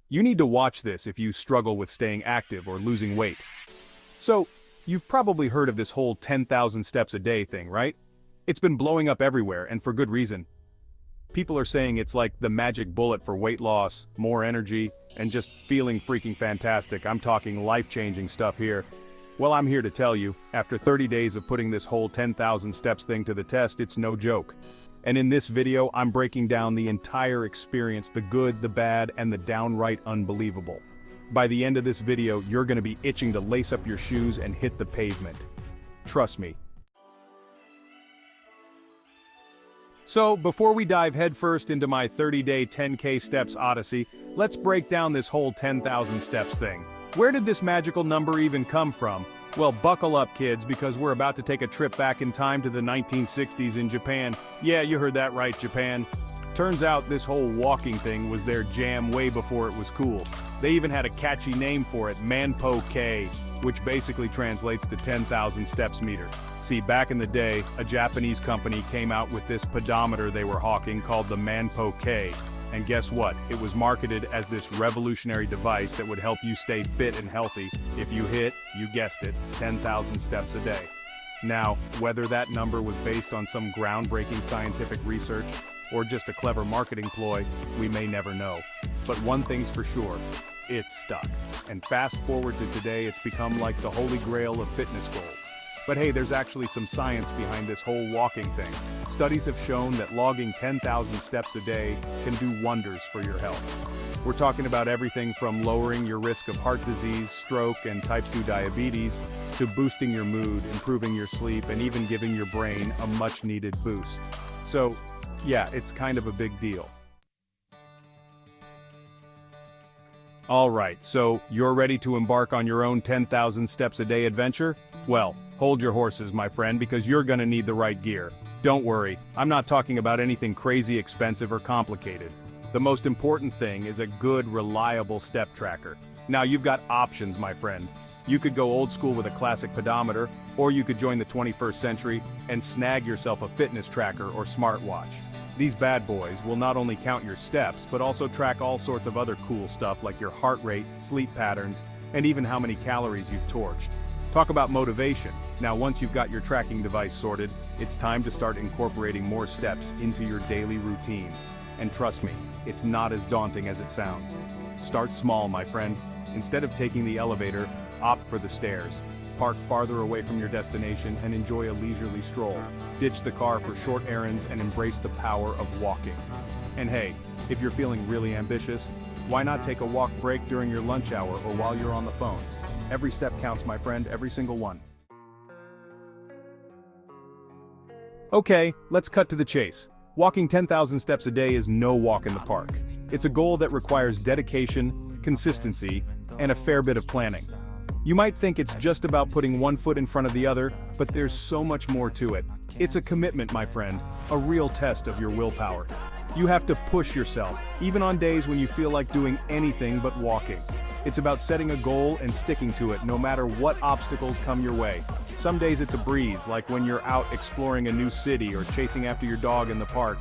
You need to watch this if you struggle with staying active or losing weight. So, you've probably heard of this whole 10,000 steps a day thing, right? It's been blowing up everywhere, and for good reason. People are saying it's like the magic bullet for weight loss, more energy, and just feeling freaking fantastic. I'm talking life-changing stuff here. Well, I'm here to tell you, after 30 days of putting this whole 10,000 steps thing to the test, it's no joke. And in this video, I'm breaking down the entire experience, the good, the bad, and the downright unbelievable. By the end of this video, you're gonna be itching to lace up your shoes and hit the pavement. Trust me. So, before we dive headfirst into my 30-day 10K steps odyssey, let's break down this whole 10,000 steps thing. Where did this magical number even come from? Well, buckle up, kids, because we're about to take a trip back in time to the 1960s in Japan. Yeah, you heard that right, Japan. Turns out this whole walking thing was their jam way before it was cool. They even had a catchy name for it, Manpo-K, which basically translates to 10,000 steps meter. See, back in the day, a Japanese company came out with this pedometer they were hawking called the Manpo-K. And guess what? It was marketed as this revolutionary device that would help you stay fit and healthy if you hit, you guessed it, 10,000 steps a day. Now, whether that number was based on some groundbreaking scientific research or just a clever marketing ploy, we may never know. But one thing's for sure, it's stuck. And fast forward to today, it's become like the holy grail of fitness goals. But hey, there's actually some science behind this whole walking thing. Studies have shown that logging 10,000 steps a day can do wonders for your health. We're talking about everything from lowering your risk of heart disease, stroke, and type 2 diabetes, to boosting your mood, improving your sleep, and even giving your brain a much-needed boost. So, yeah, it's kind of a big deal. Alright, so you're ready to embark on your own 10,000 steps a day adventure? Well, hold your horses, my friend, because you're gonna need the right gear. Don't worry, I'm not talking about anything crazy expensive or complicated. The most important thing is a good, reliable step tracker. Now you've got options, my friend. You could go old school with a classic pedometer, or you could join the 21st century and snag yourself a fitness tracker or smartwatch. These bad boys will not only count your steps, but also track all sorts of other cool stuff like your heart rate, sleep patterns, and even how many calories you've torched. Talk about motivation. Now once you've got your tracking device sorted, it's time to start incorporating more steps into your daily routine. And trust me, it's not as daunting as it sounds. Start small, my friend. Instead of taking the elevator, opt for the stairs. Park farther away from your destination and enjoy a leisurely stroll. Ditch the car for short errands and embrace the power of walking. And hey, if you're feeling really ambitious, why not take a walk break during your lunch hour or while you're on the phone? Every step counts, my friend, every single one. Okay, let's cut to the chase. Walking 10,000 steps a day is no walk in the park. It's a goal that requires dedication, consistency, and a fair bit of planning. You might think it's just about putting one foot in front of the other, but there's so much more to it. It's a commitment, my friend, a real test of your willpower. You have to push yourself, even on days when you feel like doing anything but walking. It's about setting a goal and sticking to it no matter what obstacles come your way. Some days it's a breeze, like when you're out exploring a new city or chasing after your dog in the park.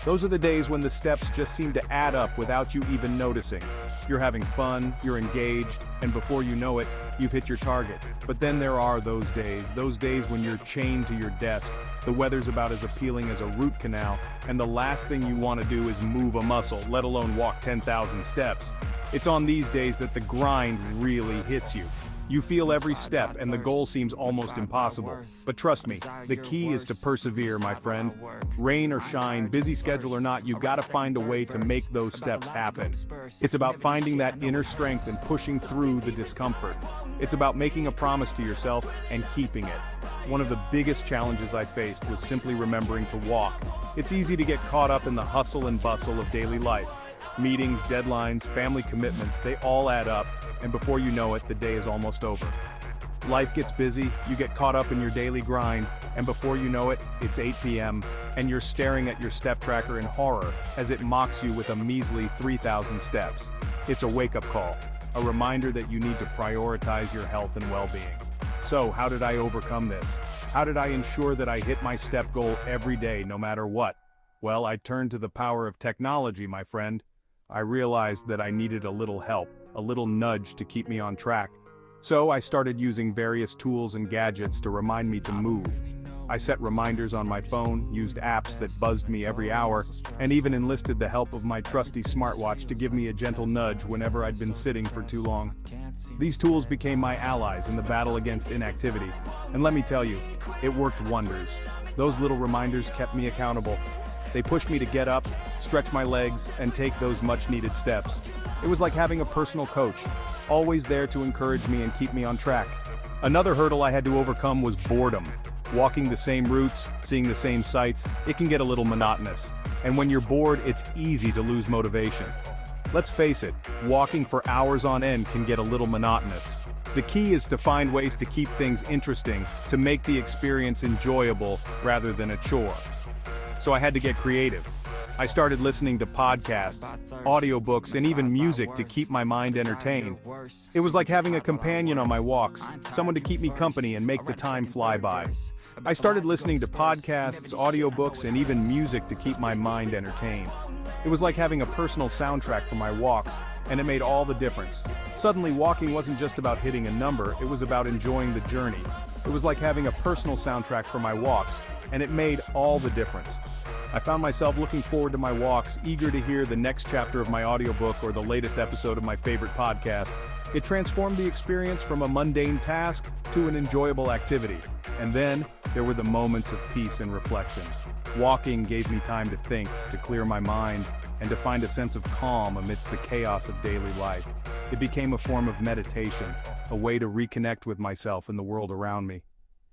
Those are the days when the steps just seem to add up without you even noticing. You're having fun, you're engaged, and before you know it, you've hit your target. But then there are those days when you're chained to your desk, the weather's about as appealing as a root canal, and the last thing you want to do is move a muscle, let alone walk 10,000 steps. It's on these days that the grind really hits you. You feel every step and the goal seems almost impossible. But trust me, the key is to persevere, my friend. Rain or shine, busy schedule or not, you gotta find a way to make those steps happen. It's about finding that inner strength and pushing through the discomfort. It's about making a promise to yourself and keeping it. One of the biggest challenges I faced was simply remembering to walk. It's easy to get caught up in the hustle and bustle of daily life. Meetings, deadlines, family commitments, they all add up, and before you know it, the day is almost over. Life gets busy, you get caught up in your daily grind, and before you know it, it's 8 p.m., and you're staring at your step tracker in horror as it mocks you with a measly 3,000 steps. It's a wake-up call, a reminder that you need to prioritize your health and well-being. So, how did I overcome this? How did I ensure that I hit my step goal every day, no matter what? Well, I turned to the power of technology, my friend. I realized that I needed a little help, a little nudge to keep me on track. So I started using various tools and gadgets to remind me to move. I set reminders on my phone, used apps that buzzed me every hour, and even enlisted the help of my trusty smartwatch to give me a gentle nudge whenever I'd been sitting for too long. These tools became my allies in the battle against inactivity, and let me tell you, it worked wonders. Those little reminders kept me accountable. They pushed me to get up, stretch my legs, and take those much-needed steps. It was like having a personal coach, always there to encourage me and keep me on track. Another hurdle I had to overcome was boredom. Walking the same routes, seeing the same sights, it can get a little monotonous. And when you're bored, it's easy to lose motivation. Let's face it, walking for hours on end can get a little monotonous. The key is to find ways to keep things interesting, to make the experience enjoyable rather than a chore. So I had to get creative. I started listening to podcasts, audiobooks, and even music to keep my mind entertained. It was like having a companion on my walks, someone to keep me company and make the time fly by. I started listening to podcasts, audiobooks, and even music to keep my mind entertained. It was like having a personal soundtrack for my walks, and it made all the difference. Suddenly, walking wasn't just about hitting a number, it was about enjoying the journey. It was like having a personal soundtrack for my walks, and it made all the difference. I found myself looking forward to my walks, eager to hear the next chapter of my audiobook or the latest episode of my favorite podcast. It transformed the experience from a mundane task to an enjoyable activity. And then, there were the moments of peace and reflection. Walking gave me time to think, to clear my mind, and to find a sense of calm amidst the chaos of daily life. It became a form of meditation, a way to reconnect with myself and the world around me.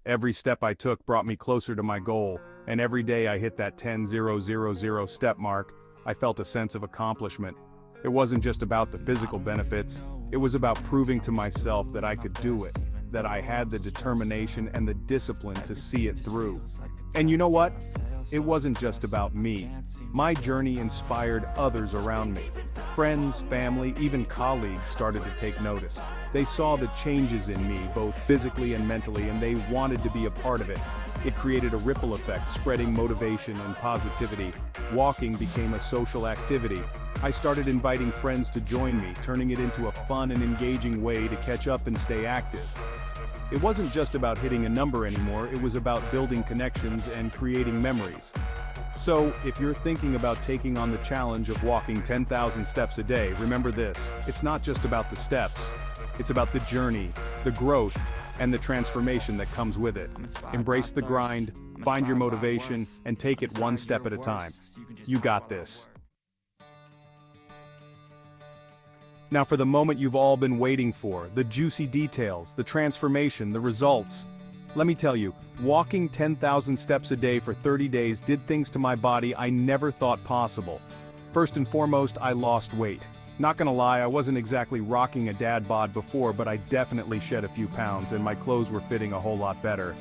Every step I took brought me closer to my goal, and every day I hit that 10,000 step mark, I felt a sense of accomplishment. It wasn't just about the physical benefits, it was about proving to myself that I could do it, that I had the determination and the discipline to see it through. And you know what? It wasn't just about me. My journey inspired others around me. Friends, family, even colleagues started to take notice. They saw the changes in me, both physically and mentally, and they wanted to be a part of it. It created a ripple effect, spreading motivation and positivity. Walking became a social activity. I started inviting friends to join me, turning it into a fun and engaging way to catch up and stay active. It wasn't just about hitting a number anymore, it was about building connections and creating memories. So, if you're thinking about taking on the challenge of walking 10,000 steps a day, remember this: it's not just about the steps, it's about the journey, the growth, and the transformation that comes with it. Embrace the grind, find your motivation, and take it one step at a time. You got this. Now for the moment you've all been waiting for, the juicy details, the transformation, the results. Let me tell you, walking 10,000 steps a day for 30 days did things to my body I never thought possible. First and foremost, I lost weight. Not gonna lie, I wasn't exactly rocking a dad bod before, but I definitely shed a few pounds and my clothes were fitting a whole lot better.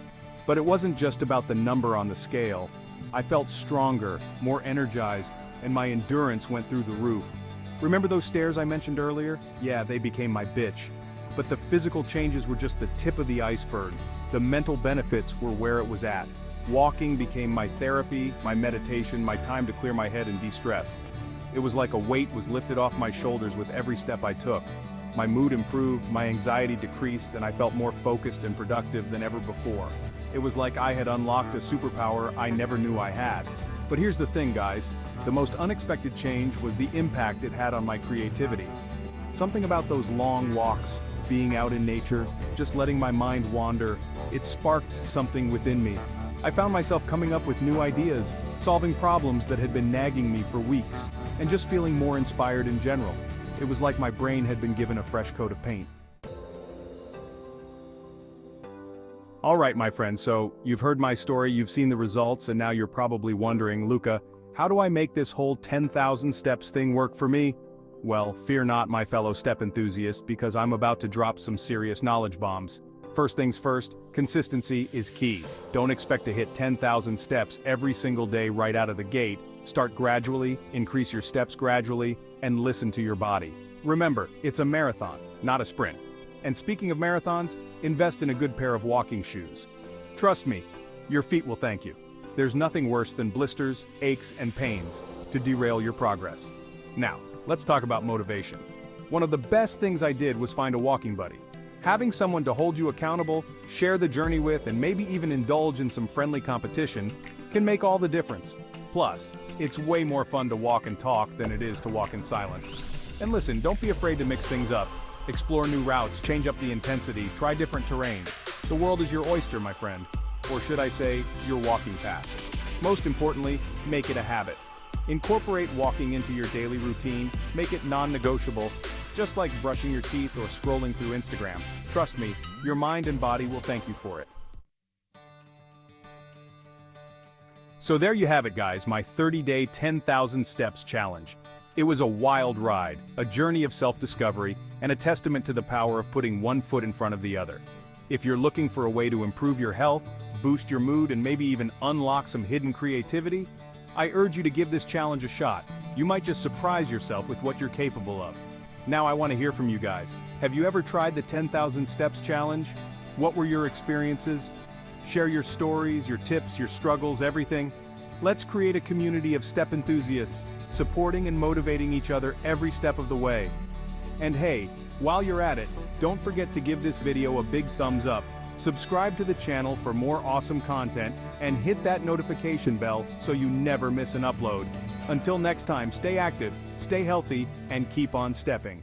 But it wasn't just about the number on the scale. I felt stronger, more energized, and my endurance went through the roof. Remember those stairs I mentioned earlier? Yeah, they became my bitch. But the physical changes were just the tip of the iceberg. The mental benefits were where it was at. Walking became my therapy, my meditation, my time to clear my head and de-stress. It was like a weight was lifted off my shoulders with every step I took. My mood improved, my anxiety decreased, and I felt more focused and productive than ever before. It was like I had unlocked a superpower I never knew I had. But here's the thing, guys. The most unexpected change was the impact it had on my creativity. Something about those long walks, being out in nature, just letting my mind wander, it sparked something within me. I found myself coming up with new ideas, solving problems that had been nagging me for weeks, and just feeling more inspired in general. It was like my brain had been given a fresh coat of paint. All right, my friends, so you've heard my story, you've seen the results, and now you're probably wondering, Luca, how do I make this whole 10,000 steps thing work for me? Well, fear not, my fellow step enthusiast, because I'm about to drop some serious knowledge bombs. First things first, consistency is key. Don't expect to hit 10,000 steps every single day right out of the gate. Start gradually, increase your steps gradually, and listen to your body. Remember, it's a marathon, not a sprint. And speaking of marathons, invest in a good pair of walking shoes. Trust me, your feet will thank you. There's nothing worse than blisters, aches, and pains to derail your progress. Now, let's talk about motivation. One of the best things I did was find a walking buddy. Having someone to hold you accountable, share the journey with, and maybe even indulge in some friendly competition can make all the difference. Plus, it's way more fun to walk and talk than it is to walk in silence. And listen, don't be afraid to mix things up. Explore new routes, change up the intensity, try different terrain. The world is your oyster, my friend. Or should I say, your walking path. Most importantly, make it a habit. Incorporate walking into your daily routine, make it non-negotiable, just like brushing your teeth or scrolling through Instagram. Trust me, your mind and body will thank you for it. So there you have it, guys, my 30-day 10,000 steps challenge. It was a wild ride, a journey of self-discovery, and a testament to the power of putting one foot in front of the other. If you're looking for a way to improve your health, boost your mood, and maybe even unlock some hidden creativity, I urge you to give this challenge a shot. You might just surprise yourself with what you're capable of. Now I want to hear from you guys. Have you ever tried the 10,000 Steps Challenge? What were your experiences? Share your stories, your tips, your struggles, everything. Let's create a community of step enthusiasts, supporting and motivating each other every step of the way. And hey, while you're at it, don't forget to give this video a big thumbs up, subscribe to the channel for more awesome content, and hit that notification bell so you never miss an upload. Until next time, stay active, stay healthy, and keep on stepping.